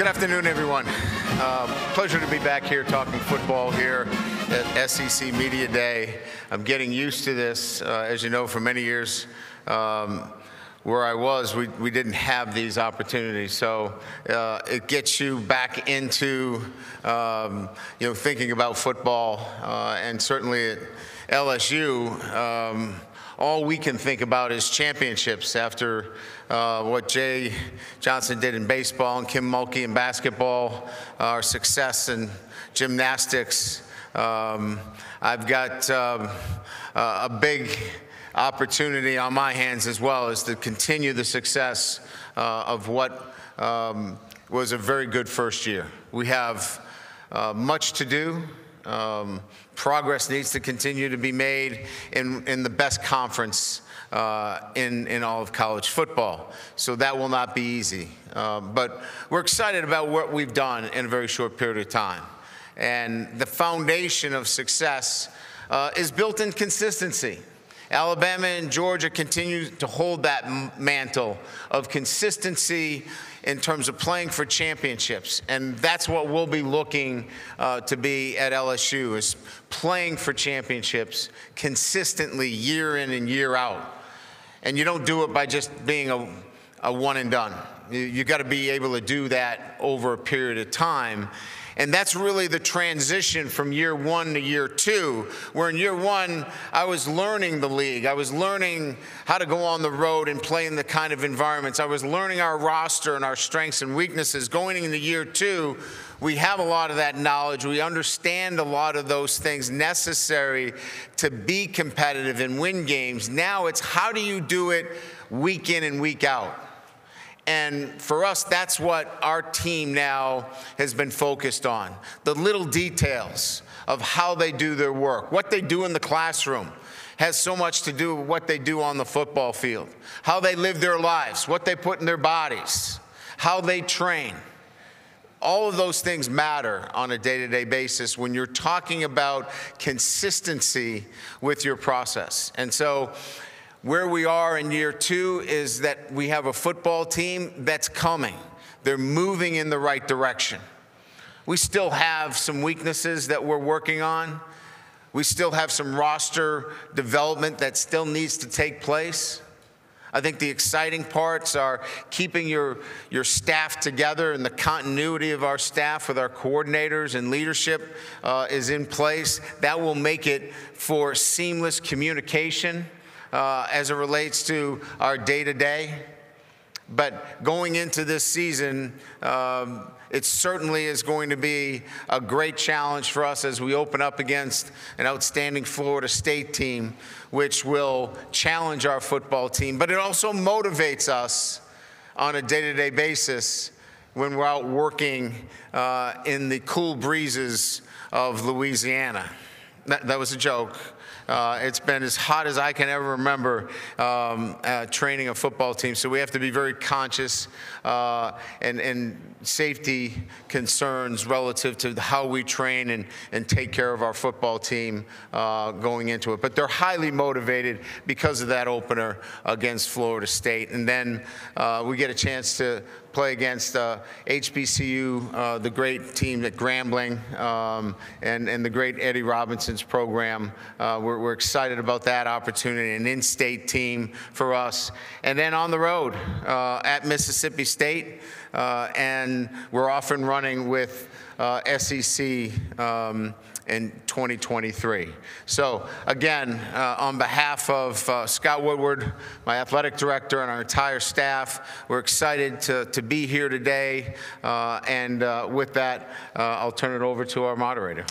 Good afternoon, everyone. Pleasure to be back here talking football here at SEC Media Day. I'm getting used to this. As you know, for many years where I was, we didn't have these opportunities. So it gets you back into thinking about football, and certainly at LSU. All we can think about is championships after what Jay Johnson did in baseball and Kim Mulkey in basketball, our success in gymnastics. I've got a big opportunity on my hands as well, is to continue the success of what was a very good first year. We have much to do. Progress needs to continue to be made in the best conference in all of college football. So that will not be easy. But we're excited about what we've done in a very short period of time. And the foundation of success is built in consistency. Alabama and Georgia continue to hold that mantle of consistency in terms of playing for championships. And that's what we'll be looking to be at LSU, is playing for championships consistently year in and year out. And you don't do it by just being a one and done. You got to be able to do that over a period of time. And that's really the transition from year one to year two, where in year one, I was learning the league. I was learning how to go on the road and play in the kind of environments. I was learning our roster and our strengths and weaknesses. Going into year two, we have a lot of that knowledge. We understand a lot of those things necessary to be competitive and win games. Now it's how do you do it week in and week out? And for us, that's what our team now has been focused on. The little details of how they do their work. What they do in the classroom has so much to do with what they do on the football field. How they live their lives, what they put in their bodies, how they train. All of those things matter on a day-to-day basis when you're talking about consistency with your process. And so where we are in year two is that we have a football team that's coming. They're moving in the right direction. We still have some weaknesses that we're working on. We still have some roster development that still needs to take place. I think the exciting parts are keeping your staff together, and the continuity of our staff with our coordinators and leadership is in place. That will make it for seamless communication as it relates to our day-to-day. But going into this season, it certainly is going to be a great challenge for us as we open up against an outstanding Florida State team, which will challenge our football team. But it also motivates us on a day-to-day basis when we're out working in the cool breezes of Louisiana. That was a joke. It's been as hot as I can ever remember training a football team. So we have to be very conscious and safety concerns relative to how we train and take care of our football team going into it. But they're highly motivated because of that opener against Florida State. And then we get a chance to play against HBCU, the great team at Grambling, and the great Eddie Robinson's program. We're excited about that opportunity, an in-state team for us. And then on the road at Mississippi State, and we're off and running with SEC in 2023. So again, on behalf of Scott Woodward, my athletic director, and our entire staff, we're excited to be here today. And with that, I'll turn it over to our moderator.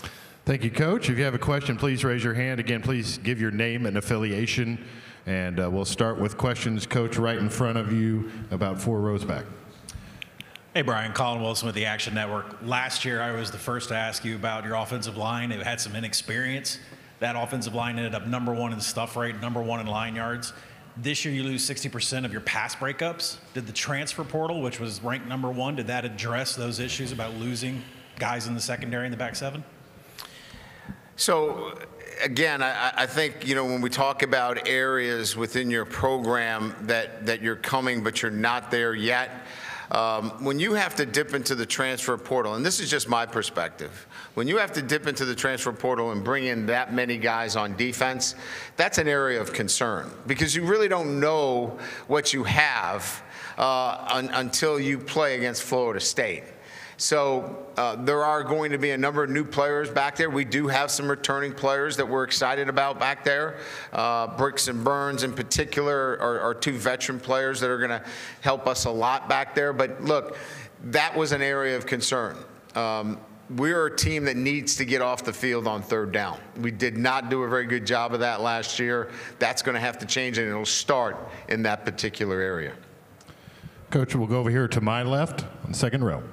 Thank you, Coach. If you have a question, please raise your hand. Again, please give your name and affiliation. And we'll start with questions, Coach, right in front of you, about 4 rows back. Hey, Brian, Colin Wilson with the Action Network. Last year, I was the first to ask you about your offensive line. It had some inexperience. That offensive line ended up #1 in stuff rate, #1 in line yards. This year, you lose 60% of your pass breakups. Did the transfer portal, which was ranked #1, did that address those issues about losing guys in the secondary in the back seven? So, again, I think, when we talk about areas within your program that you're coming but you're not there yet, When you have to dip into the transfer portal, and this is just my perspective, when you have to dip into the transfer portal and bring in that many guys on defense, that's an area of concern because you really don't know what you have until you play against Florida State. So there are going to be a number of new players back there. We do have some returning players that we're excited about back there. Bricks and Burns in particular are two veteran players that are going to help us a lot back there. But look, that was an area of concern. We're a team that needs to get off the field on third down. We did not do a very good job of that last year. That's going to have to change, and it'll start in that particular area. Coach, we'll go over here to my left on the second row.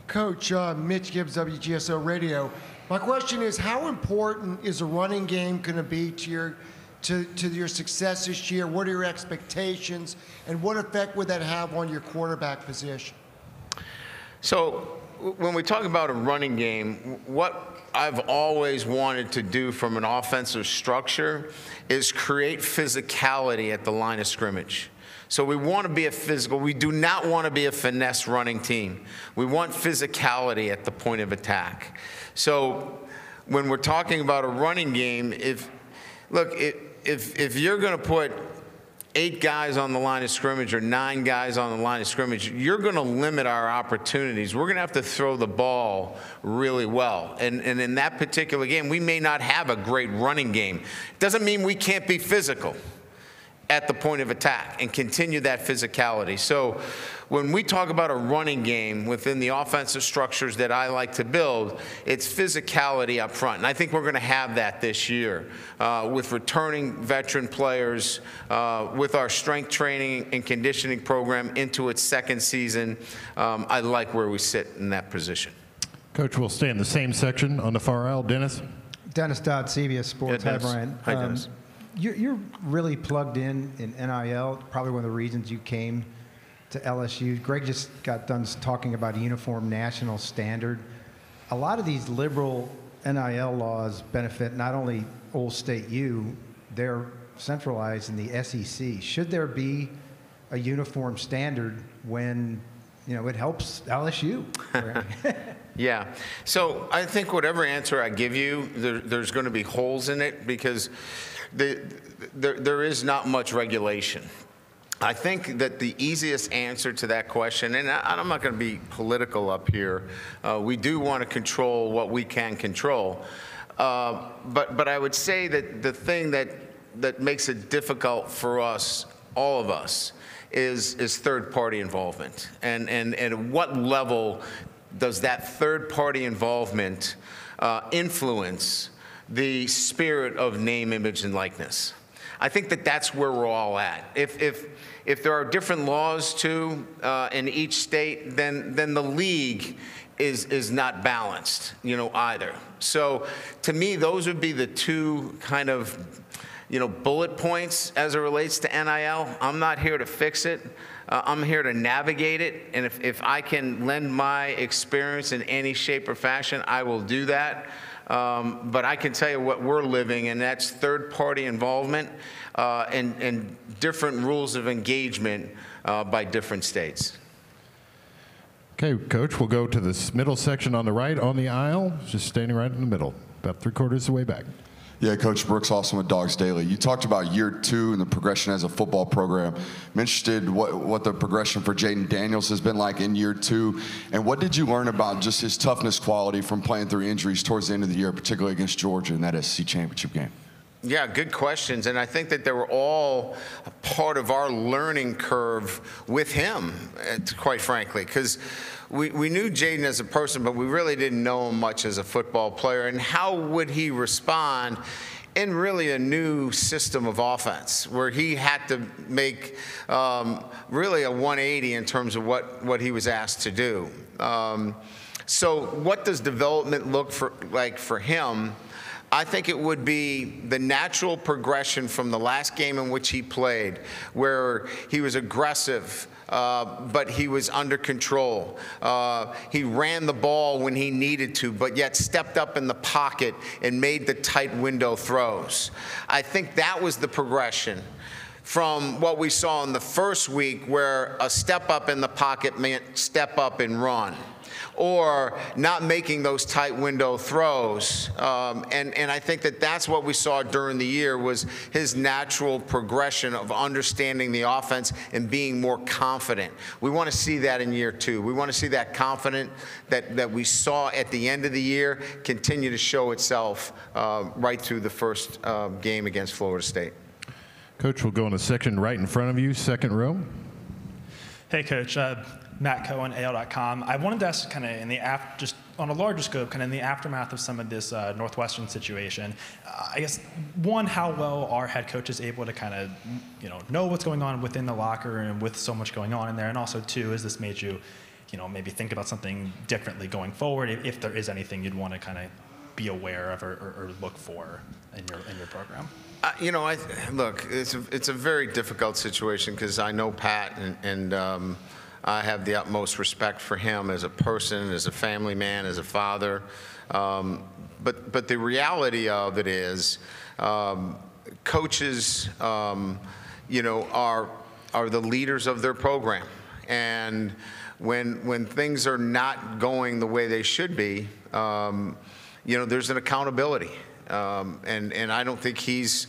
Coach, Mitch Gibbs, WGSO Radio. My question is, how important is a running game going to be to your success this year? What are your expectations, and what effect would that have on your quarterback position? So when we talk about a running game, what I've always wanted to do from an offensive structure is create physicality at the line of scrimmage. So we want to be a physical. We do not want to be a finesse running team. We want physicality at the point of attack. So when we're talking about a running game, if you're going to put 8 guys on the line of scrimmage or 9 guys on the line of scrimmage, you're going to limit our opportunities. We're going to have to throw the ball really well. And in that particular game, we may not have a great running game. Doesn't mean we can't be physical at the point of attack and continue that physicality. So when we talk about a running game within the offensive structures that I like to build, it's physicality up front. And I think we're going to have that this year with returning veteran players, with our strength training and conditioning program into its second season. I like where we sit in that position. Coach, we'll stay in the same section on the far aisle. Dennis? Dennis Dodd, CBS Sports. Yeah, Hi, Brian. Hi, Dennis. You're really plugged in NIL, probably one of the reasons you came to LSU. Greg just got done talking about a uniform national standard. A lot of these liberal NIL laws benefit not only Old State U, they're centralized in the SEC. Should there be a uniform standard when, it helps LSU? Yeah. So I think whatever answer I give you, there's going to be holes in it because there is not much regulation. I think that the easiest answer to that question, and I'm not going to be political up here, we do want to control what we can control. But I would say that the thing that makes it difficult for us, all of us, is third-party involvement. And at what level does that third-party involvement influence the spirit of name, image, and likeness? I think that that's where we're all at. If there are different laws too in each state, then the league is not balanced, either. So to me, those would be the two kind of bullet points as it relates to NIL. I'm not here to fix it. I'm here to navigate it, and if I can lend my experience in any shape or fashion, I will do that. But I can tell you what we're living, and that's third-party involvement and different rules of engagement by different states. Okay, Coach, we'll go to this middle section on the right on the aisle, just standing right in the middle, about 3/4 of the way back. Yeah, Coach Brooks, also with Dogs Daily. You talked about year 2 and the progression as a football program. I'm interested what the progression for Jaden Daniels has been like in year 2, and what did you learn about just his toughness quality from playing through injuries towards the end of the year, particularly against Georgia in that SEC championship game? Yeah, good questions, and I think that they were all a part of our learning curve with him, quite frankly, because we knew Jaden as a person, but we really didn't know him much as a football player, and how would he respond in really a new system of offense where he had to make really a 180 in terms of what he was asked to do. So what does development look like for him? I think it would be the natural progression from the last game in which he played, where he was aggressive, but he was under control. He ran the ball when he needed to, but yet stepped up in the pocket and made the tight window throws. I think that was the progression from what we saw in the first week, where a step up in the pocket meant step up and run, or not making those tight window throws. And I think that that's what we saw during the year, was his natural progression of understanding the offense and being more confident. We want to see that in year 2. We want to see that confidence that we saw at the end of the year continue to show itself right through the first game against Florida State. Coach, we'll go in the section right in front of you, second row. Hey, Coach. Matt Cohen, AL.com. I wanted to ask, kind of in the just on a larger scope, kind of in the aftermath of some of this Northwestern situation. I guess, one, how well are head coaches able to kind of, know what's going on within the locker room with so much going on in there, and also, two, has this made you, maybe think about something differently going forward, if there is anything you'd want to kind of be aware of or look for in your program? Look, it's a very difficult situation, because I know Pat, and I have the utmost respect for him as a person, as a family man, as a father. But the reality of it is, coaches, are the leaders of their program, and when things are not going the way they should be, there's an accountability, and I don't think he's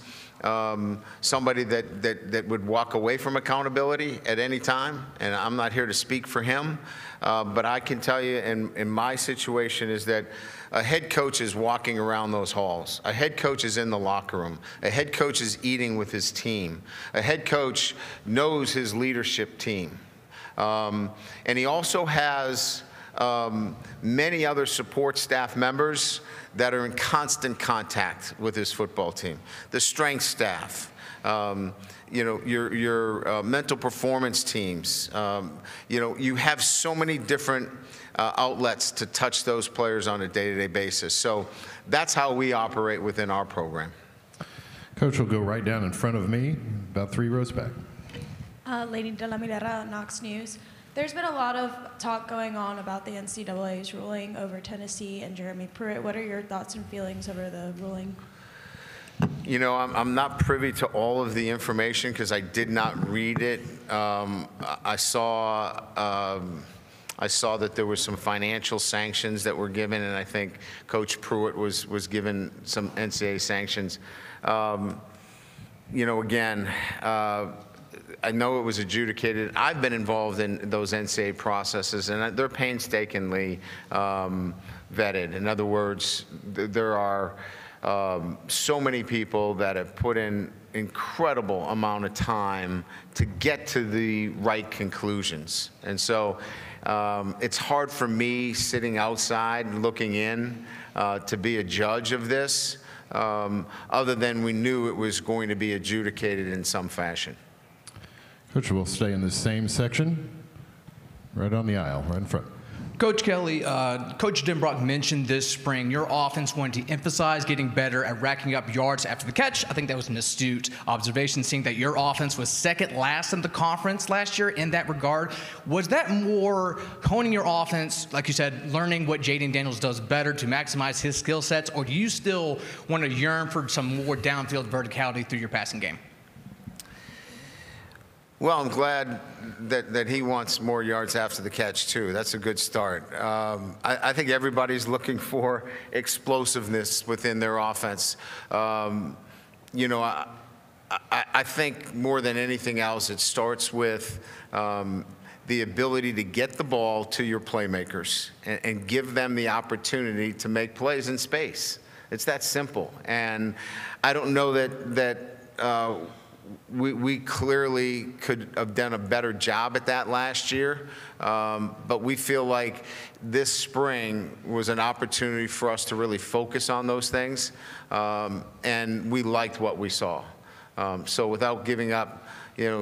somebody that would walk away from accountability at any time, and I'm not here to speak for him, but I can tell you in my situation is that a head coach is walking around those halls. A head coach is in the locker room. A head coach is eating with his team. A head coach knows his leadership team, and he also has many other support staff members that are in constant contact with his football team. The strength staff, your mental performance teams. You have so many different outlets to touch those players on a day-to-day basis. So that's how we operate within our program. Coach will go right down in front of me, about 3 rows back. Lady De La Mirera, Knox News. There's been a lot of talk going on about the NCAA's ruling over Tennessee and Jeremy Pruitt. What are your thoughts and feelings over the ruling? I'm not privy to all of the information, because I did not read it. I saw that there were some financial sanctions that were given, and I think Coach Pruitt was given some NCAA sanctions. I know it was adjudicated. I've been involved in those NCAA processes, and they're painstakingly vetted. In other words, there are so many people that have put in incredible amount of time to get to the right conclusions. And so it's hard for me, sitting outside looking in, to be a judge of this, other than we knew it was going to be adjudicated in some fashion. Coach, we'll stay in the same section, right on the aisle, right in front. Coach Kelly, Coach Denbrock mentioned this spring your offense wanted to emphasize getting better at racking up yards after the catch. I think that was an astute observation, seeing that your offense was second last in the conference last year in that regard. Was that more honing your offense, like you said, learning what Jaden Daniels does better to maximize his skill sets, or do you still want to yearn for some more downfield verticality through your passing game? Well, I'm glad that he wants more yards after the catch, too. That's a good start. I think everybody's looking for explosiveness within their offense. I think more than anything else, it starts with the ability to get the ball to your playmakers and give them the opportunity to make plays in space. It's that simple. And I don't know that we clearly could have done a better job at that last year, but we feel like this spring was an opportunity for us to really focus on those things, and we liked what we saw. So without giving up,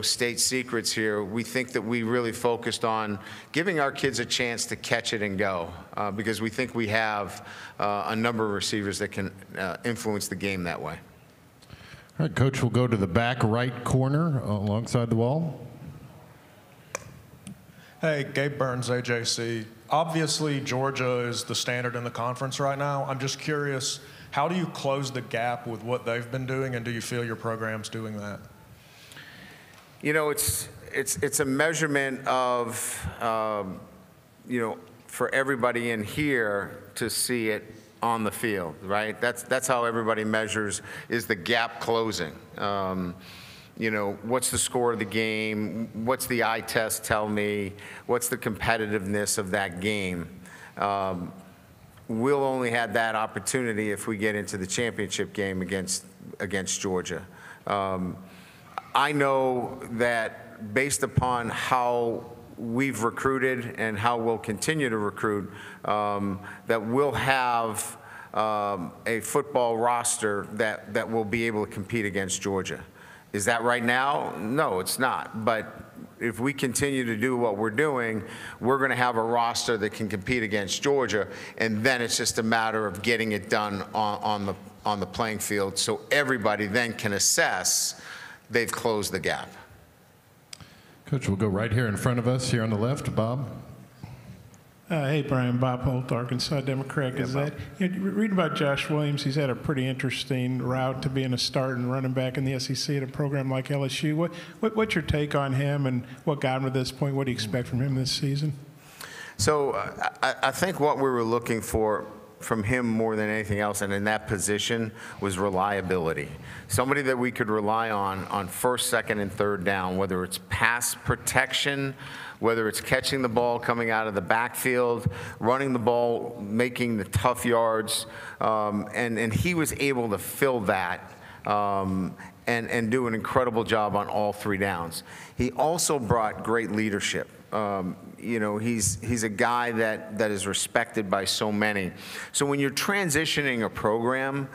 state secrets here, we think that we really focused on giving our kids a chance to catch it and go, because we think we have a number of receivers that can influence the game that way. All right, Coach, we'll go to the back right corner alongside the wall. Hey, Gabe Burns, AJC. Obviously, Georgia is the standard in the conference right now. I'm just curious, how do you close the gap with what they've been doing, and do you feel your program's doing that? It's a measurement of, for everybody in here to see it on the field, right? That's how everybody measures, is the gap closing. What's the score of the game? What's the eye test tell me? What's the competitiveness of that game? We'll only have that opportunity if we get into the championship game against Georgia. I know that based upon how we've recruited and how we'll continue to recruit, that we'll have a football roster that will be able to compete against Georgia. Is that right now? No, it's not. But if we continue to do what we're doing, we're going to have a roster that can compete against Georgia, and then it's just a matter of getting it done on the playing field so everybody then can assess they've closed the gap. Coach, we'll go right here in front of us, here on the left. Bob. Hey, Brian. Bob Holt, Arkansas Democrat Gazette. Reading about Josh Williams, he's had a pretty interesting route to being a starting running back in the SEC at a program like LSU. What's your take on him and what got him to this point? What do you expect from him this season? So I think what we were looking for from him more than anything else, and in that position, was reliability. Somebody that we could rely on first, second, and third down, whether it's pass protection, whether it's catching the ball coming out of the backfield, running the ball, making the tough yards, and he was able to fill that and do an incredible job on all three downs. He also brought great leadership. He's a guy that is respected by so many. So when you're transitioning a program,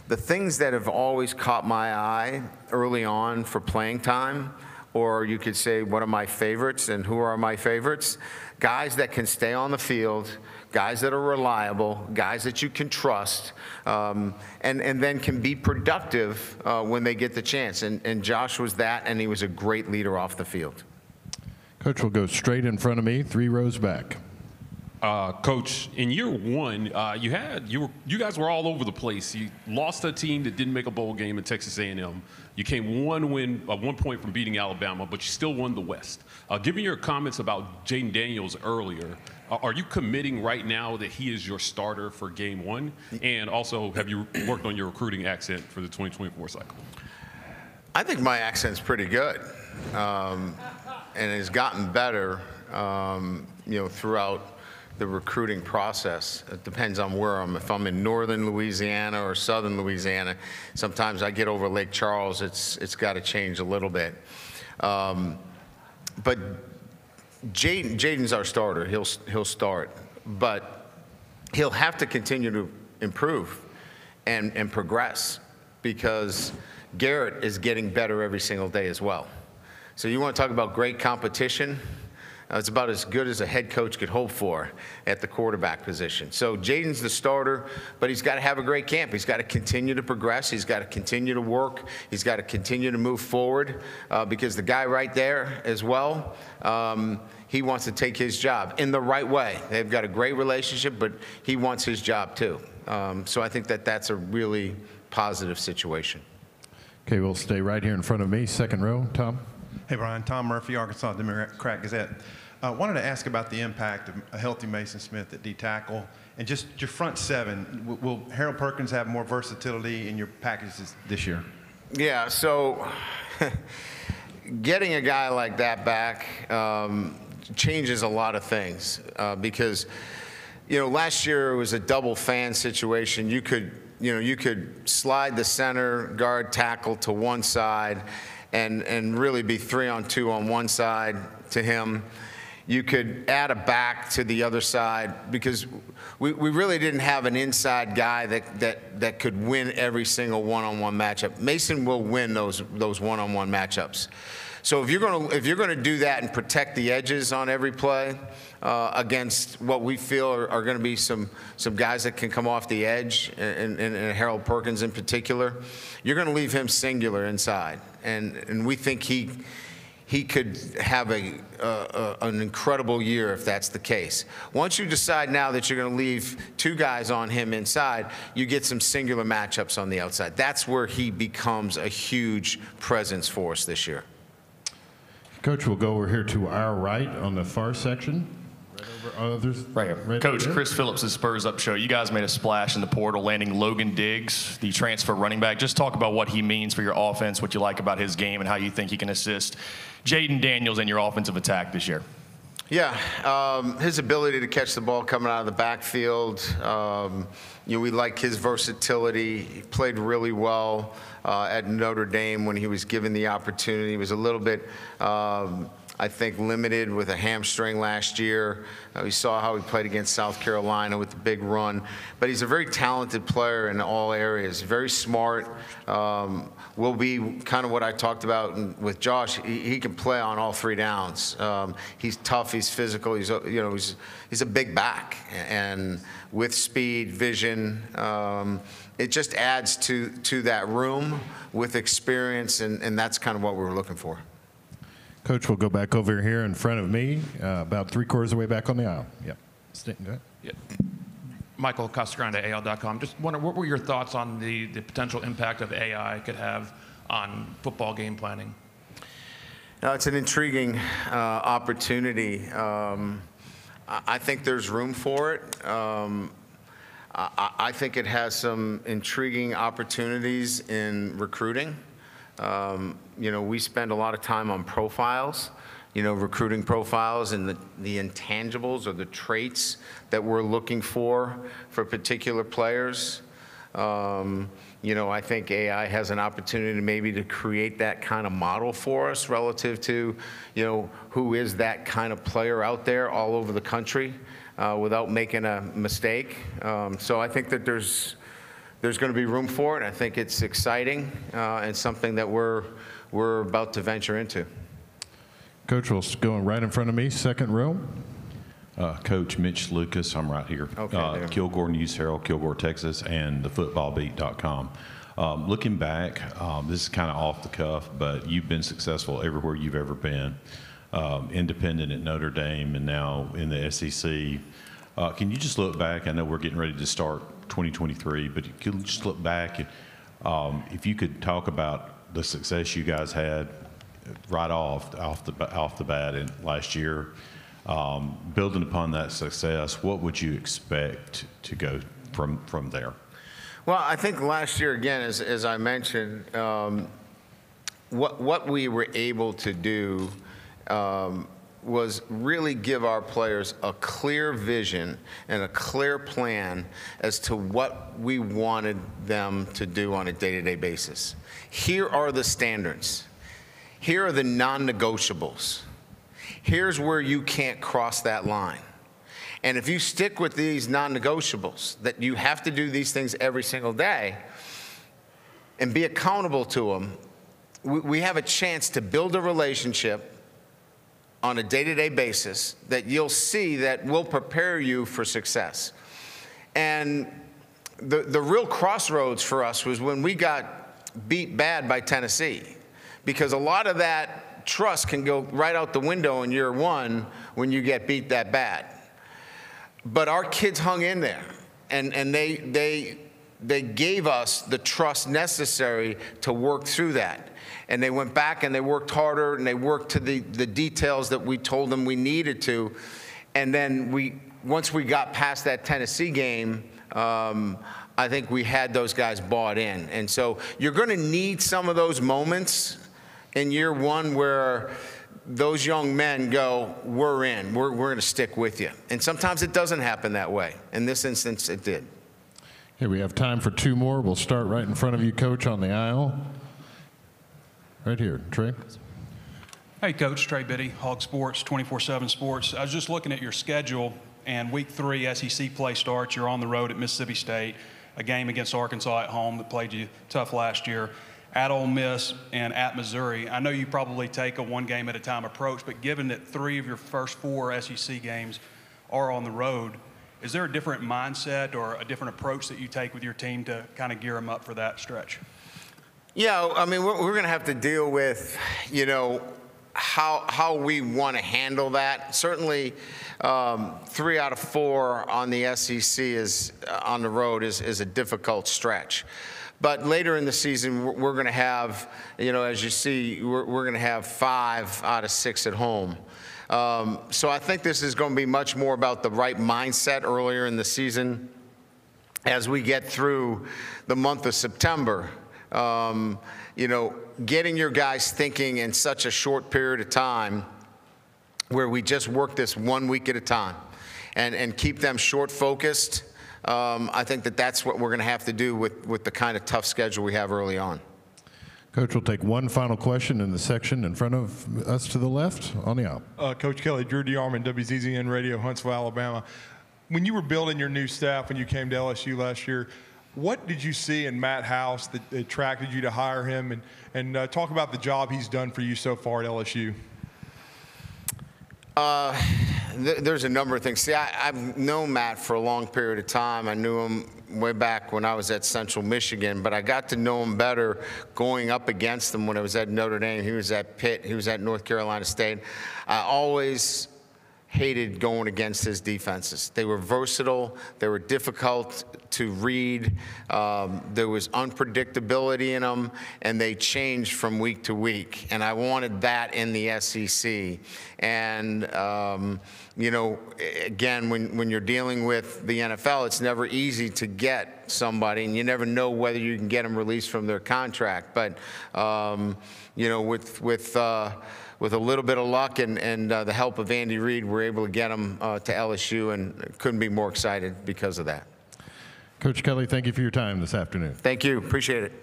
the things that have always caught my eye early on for playing time, or you could say, what are my favorites and who are my favorites? Guys that can stay on the field, guys that are reliable, guys that you can trust, and then can be productive when they get the chance. And Josh was that, and he was a great leader off the field. Coach will go straight in front of me, 3 rows back. Coach, in year one, you guys were all over the place. You lost a team that didn't make a bowl game in Texas A&M. You came one point from beating Alabama, but you still won the West. Given your comments about Jaden Daniels earlier, are you committing right now that he is your starter for game one? And also, have you worked on your recruiting accent for the 2024 cycle? I think my accent's pretty good, and has gotten better, throughout the recruiting process. It depends on where if I'm in northern Louisiana or southern Louisiana, sometimes I get over Lake Charles, it's got to change a little bit. But Jaden's our starter. He'll start, but he'll have to continue to improve and progress, because Garrett is getting better every single day as well. So you want to talk about great competition? It's about as good as a head coach could hope for at the quarterback position. So Jaden's the starter, but he's got to have a great camp. He's got to continue to progress. He's got to continue to work. He's got to continue to move forward, because the guy right there as well, he wants to take his job in the right way. They've got a great relationship, but he wants his job too. So I think that's a really positive situation. Okay, we'll stay right here in front of me, second row. Tom. Hey, Brian. Tom Murphy, Arkansas Democrat Gazette. Wanted to ask about the impact of a healthy Mason Smith at D-tackle, and just your front seven. Will Harold Perkins have more versatility in your packages this year? Yeah, so getting a guy like that back changes a lot of things, because, last year it was a double fan situation. You could slide the center guard tackle to one side and really be 3-on-2 on one side to him. You could add a back to the other side, because we really didn't have an inside guy that could win every single one-on-one matchup. Mason will win those one-on-one matchups. So if you're going to do that and protect the edges on every play against what we feel are going to be some guys that can come off the edge, and Harold Perkins in particular, you're going to leave him singular inside, and we think he could have an incredible year if that's the case. Once you decide now that you're going to leave 2 guys on him inside, you get some singular matchups on the outside. That's where he becomes a huge presence for us this year. Coach, we'll go over here to our right on the far section. Right over others. Right here. Right Coach, there. Chris Phillips' Spurs Up Show. You guys made a splash in the portal, landing Logan Diggs, the transfer running back. Just talk about what he means for your offense, what you like about his game, and how you think he can assist Jaden Daniels in your offensive attack this year. Yeah, his ability to catch the ball coming out of the backfield. We like his versatility. He played really well at Notre Dame when he was given the opportunity. He was a little bit, I think, limited with a hamstring last year. We saw how he played against South Carolina with the big run. But he's a very talented player in all areas, very smart. Will be kind of what I talked about with Josh. He can play on all 3 downs. He's tough, he's physical, he's a big back. And with speed, vision, it just adds to that room with experience, and that's kind of what we were looking for. Coach, we'll go back over here in front of me, about 3/4 of the way back on the aisle. Yep. Go ahead. Yeah. Michael Casagrande, AL.com. Just wonder, what were your thoughts on the potential impact of AI could have on football game planning? It's an intriguing opportunity. I think there's room for it. I think it has some intriguing opportunities in recruiting. We spend a lot of time on profiles, recruiting profiles and the intangibles or the traits that we're looking for particular players. I think AI has an opportunity maybe to create that kind of model for us relative to, who is that kind of player out there all over the country without making a mistake. So I think that there's going to be room for it. I think it's exciting and something that we're about to venture into. Coach, will go right in front of me, second row. Coach Mitch Lucas, I'm right here. Okay, Kilgore News Herald, Kilgore, Texas, and thefootballbeat.com. Looking back, this is kind of off the cuff, but you've been successful everywhere you've ever been. Independent at Notre Dame and now in the SEC. Can you just look back? I know we're getting ready to start 2023, but could you just look back, if you could talk about the success you guys had right off the bat in last year, building upon that success, what would you expect to go from there? Well, I think last year, again, as I mentioned, what we were able to do was really give our players a clear vision and a clear plan as to what we wanted them to do on a day-to-day basis. Here are the standards. Here are the non-negotiables. Here's where you can't cross that line. And if you stick with these non-negotiables, that you have to do these things every single day and be accountable to them, we have a chance to build a relationship on a day-to-day basis that you'll see that will prepare you for success. And the real crossroads for us was when we got beat bad by Tennessee, because a lot of that trust can go right out the window in year one when you get beat that bad. But our kids hung in there, and they gave us the trust necessary to work through that. And they went back and they worked harder and they worked to the details that we told them we needed to. And then once we got past that Tennessee game, I think we had those guys bought in. And so you're going to need some of those moments in year one where those young men go, we're in, we're going to stick with you. And sometimes it doesn't happen that way. In this instance, it did. Here we have time for 2 more. We'll start right in front of you, Coach, on the aisle. Right here, Trey. Hey, Coach. Trey Biddy, Hog Sports, 24/7 Sports. I was just looking at your schedule, and Week 3 SEC play starts. You're on the road at Mississippi State, a game against Arkansas at home that played you tough last year, at Ole Miss, and at Missouri. I know you probably take a one-game-at-a-time approach, but given that 3 of your first 4 SEC games are on the road, is there a different mindset or a different approach that you take with your team to kind of gear them up for that stretch? Yeah, I mean, we're going to have to deal with, how we want to handle that. Certainly, 3 out of 4 on the SEC on the road is a difficult stretch. But later in the season, we're going to have, as you see, we're going to have 5 out of 6 at home. So I think this is going to be much more about the right mindset earlier in the season as we get through the month of September. Getting your guys thinking in such a short period of time where we just work this 1 week at a time and keep them short focused. I think that's what we're going to have to do with the kind of tough schedule we have early on. Coach, we'll take one final question in the section in front of us to the left on the aisle. Coach Kelly, Drew DeArmond, WZZN Radio, Huntsville, Alabama. When you were building your new staff when you came to LSU last year, what did you see in Matt House that attracted you to hire him? And talk about the job he's done for you so far at LSU. There's a number of things. See, I've known Matt for a long period of time. I knew him way back when I was at Central Michigan, but I got to know him better going up against him when I was at Notre Dame. He was at Pitt. He was at North Carolina State. I always hated going against his defenses. They were versatile. They were difficult to read. There was unpredictability in them, and they changed from week to week. And I wanted that in the SEC. And, again, when you're dealing with the NFL, it's never easy to get somebody, and you never know whether you can get them released from their contract. But, with a little bit of luck and the help of Andy Reid, we're able to get him to LSU, and couldn't be more excited because of that. Coach Kelly, thank you for your time this afternoon. Thank you. Appreciate it.